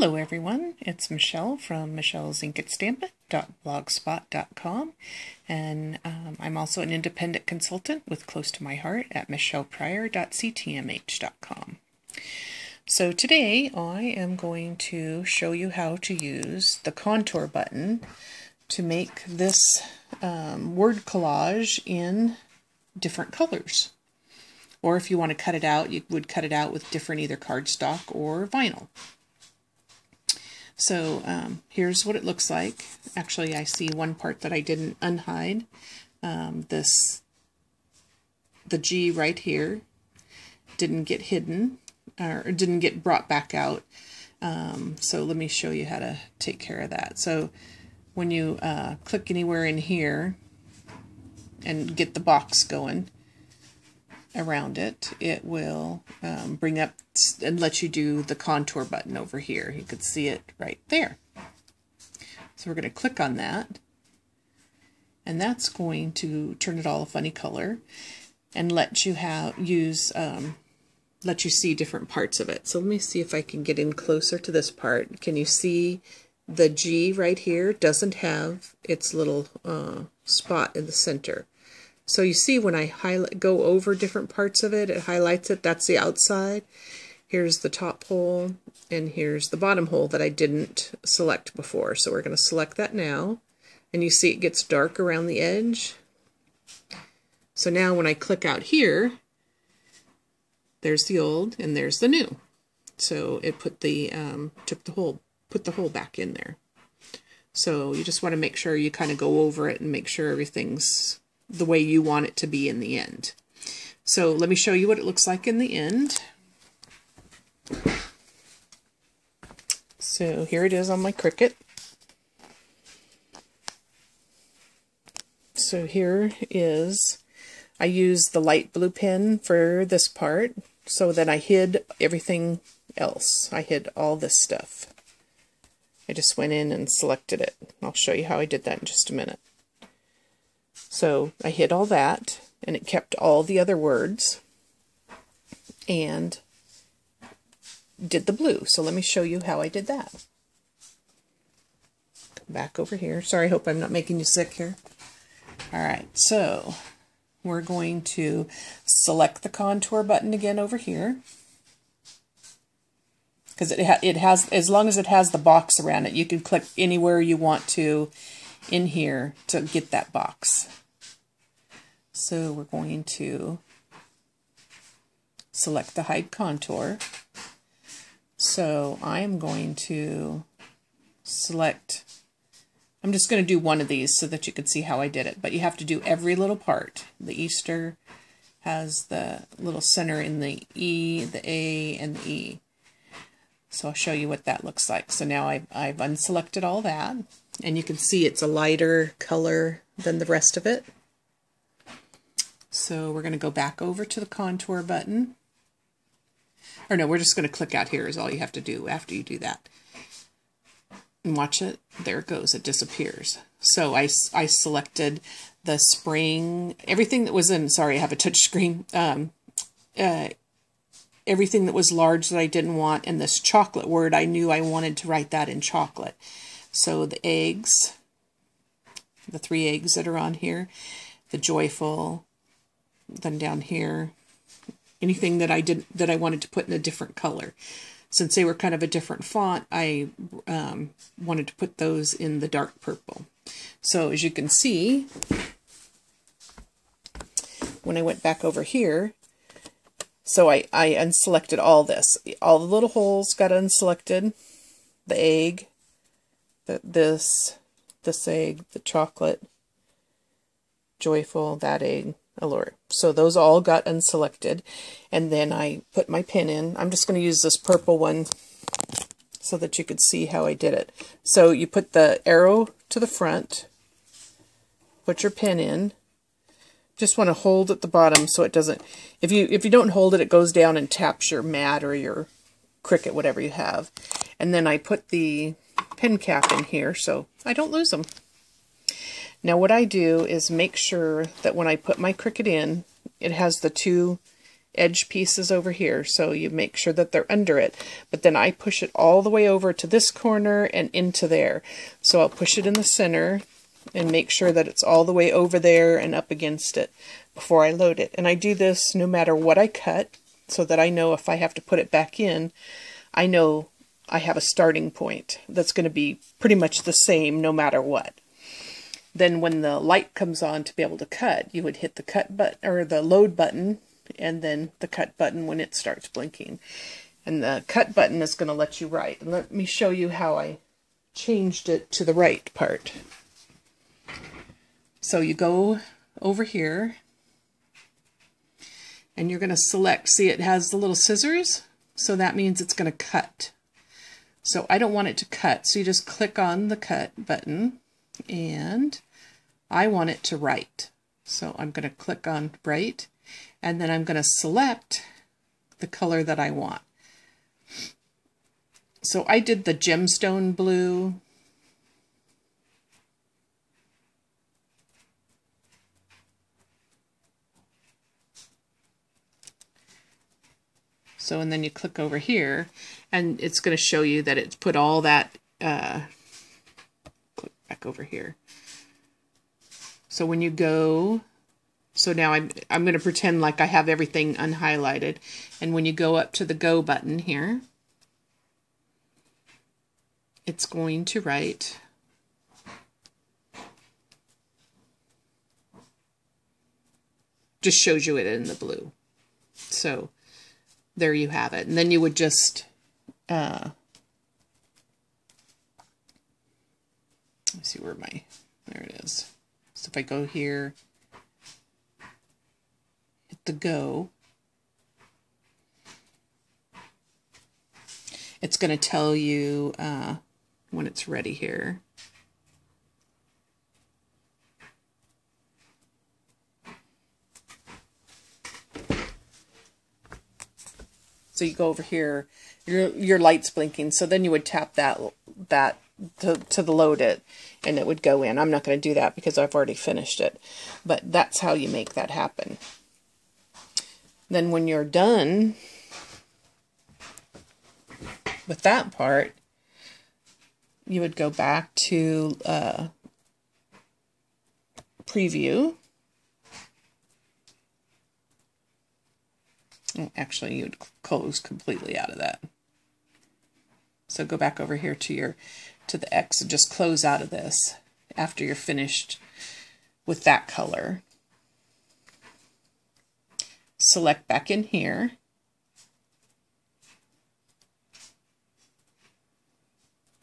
Hello everyone, it's Michelle from michellesinkitstampit.blogspot.com, and I'm also an independent consultant with Close to My Heart at michellepryor.ctmh.com. So today I am going to show you how to use the contour button to make this word collage in different colors. Or if you want to cut it out, you would cut it out with different either cardstock or vinyl. So here's what it looks like. Actually, I see one part that I didn't unhide. The G right here didn't get hidden, or didn't get brought back out. So let me show you how to take care of that. So when you click anywhere in here and get the box going around it, it will bring up and let you do the contour button over here. You could see it right there. So we're going to click on that, and that's going to turn it all a funny color and let you let you see different parts of it. So let me see if I can get in closer to this part. Can you see the G right here doesn't have its little spot in the center? So you see when I go over different parts of it, it highlights it. That's the outside. Here's the top hole, and here's the bottom hole that I didn't select before. So we're going to select that now, and you see it gets dark around the edge. So now when I click out here, there's the old and there's the new. So it put the put the hole back in there. So you just want to make sure you kind of go over it and make sure everything's the way you want it to be in the end. So let me show you what it looks like in the end. So here it is on my Cricut. So here is, I used the light blue pen for this part, so then I hid everything else. I hid all this stuff. I just went in and selected it. I'll show you how I did that in just a minute. So I hid all that, and it kept all the other words, and did the blue. So let me show you how I did that. Come back over here. Sorry, I hope I'm not making you sick here. Alright, so we're going to select the contour button again over here, because it has, as long as it has the box around it, you can click anywhere you want to in here to get that box. So we're going to select the hide contour. So I'm going to select, I'm just going to do one of these so that you can see how I did it, but you have to do every little part. The Easter has the little center in the E, the A, and the E. So I'll show you what that looks like. So now I've unselected all that, and you can see it's a lighter color than the rest of it. So we're going to go back over to the contour button. Or no, we're just going to click out here is all you have to do after you do that. And watch it. There it goes. It disappears. So I selected the spring, everything that was in, sorry, I have a touch screen. Everything that was large that I didn't want, and this chocolate word, I knew I wanted to write that in chocolate. So the eggs, the 3 eggs that are on here, the joyful, then down here, anything that I wanted to put in a different color. Since they were kind of a different font, I wanted to put those in the dark purple. So as you can see, when I went back over here, so I unselected all this. All the little holes got unselected. The egg, this egg, the chocolate, joyful, that egg, allure. So those all got unselected. And then I put my pin in. I'm just going to use this purple one so that you could see how I did it. So you put the arrow to the front, put your pin in. Just want to hold at the bottom so it doesn't, if you don't hold it, it goes down and taps your mat or your Cricut, whatever you have. And then I put the pin cap in here so I don't lose them. Now what I do is make sure that when I put my Cricut in, it has the 2 edge pieces over here, so you make sure that they're under it. But then I push it all the way over to this corner and into there. So I'll push it in the center and make sure that it's all the way over there and up against it before I load it. And I do this no matter what I cut, so that I know if I have to put it back in, I know I have a starting point that's going to be pretty much the same no matter what. Then when the light comes on to be able to cut, you would hit the cut button or the load button, and then the cut button when it starts blinking. And the cut button is going to let you write. And let me show you how I changed it to the right part. So you go over here and you're going to select, see it has the little scissors, so that means it's going to cut. So I don't want it to cut, so you just click on the cut button, and I want it to write. So I'm going to click on write, and then I'm going to select the color that I want. So I did the gemstone blue. So, and then you click over here, and it's going to show you that it's put all that, click back over here. So when you go, so now I'm going to pretend like I have everything unhighlighted. And when you go up to the go button here, it's going to write just shows you it in the blue. So there you have it. And then you would just, let me see where there it is. So if I go here, hit the go, it's going to tell you when it's ready here. So you go over here, your light's blinking, so then you would tap that to load it, and it would go in. I'm not going to do that because I've already finished it, but that's how you make that happen. Then when you're done with that part, you would go back to preview. Actually, you'd close completely out of that. So go back over here to the X and just close out of this after you're finished with that color. Select back in here.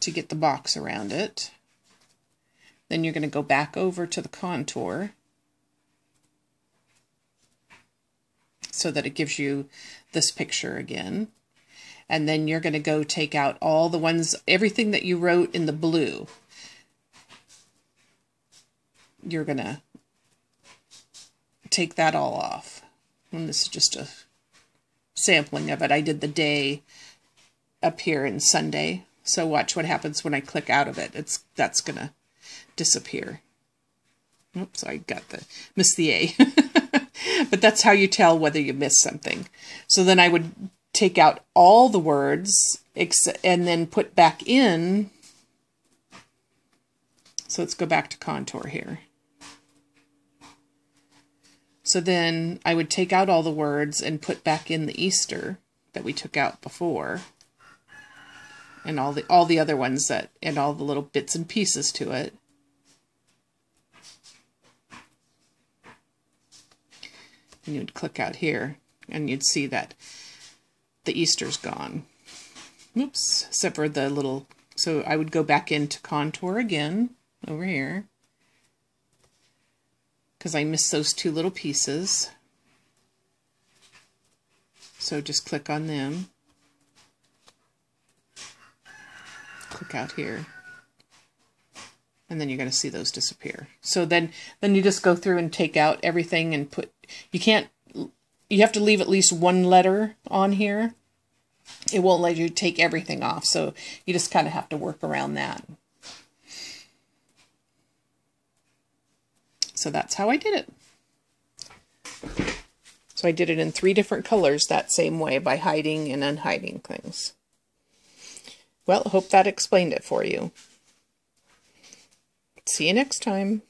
To get the box around it. Then you're going to go back over to the contour, so that it gives you this picture again. And then you're going to go take out all the ones, everything that you wrote in the blue. You're going to take that all off. And this is just a sampling of it. I did the day up here in Sunday. So watch what happens when I click out of it. That's going to disappear. Oops, I missed the A. But that's how you tell whether you missed something. So then I would take out all the words and then put back in. So let's go back to contour here. So then I would take out all the words and put back in the Easter that we took out before. And all the other ones and all the little bits and pieces to it. And you'd click out here, and you'd see that the Easter's gone. Oops, except for the little, so I would go back into contour again, over here, because I missed those two little pieces. So just click on them. Click out here. And then you're going to see those disappear. So then you just go through and take out everything and put, you have to leave at least one letter on here. It won't let you take everything off. So you just kind of have to work around that. So that's how I did it. So So I did it in 3 different colors that same way by hiding and unhiding things. Well, hope that explained it for you. See you next time.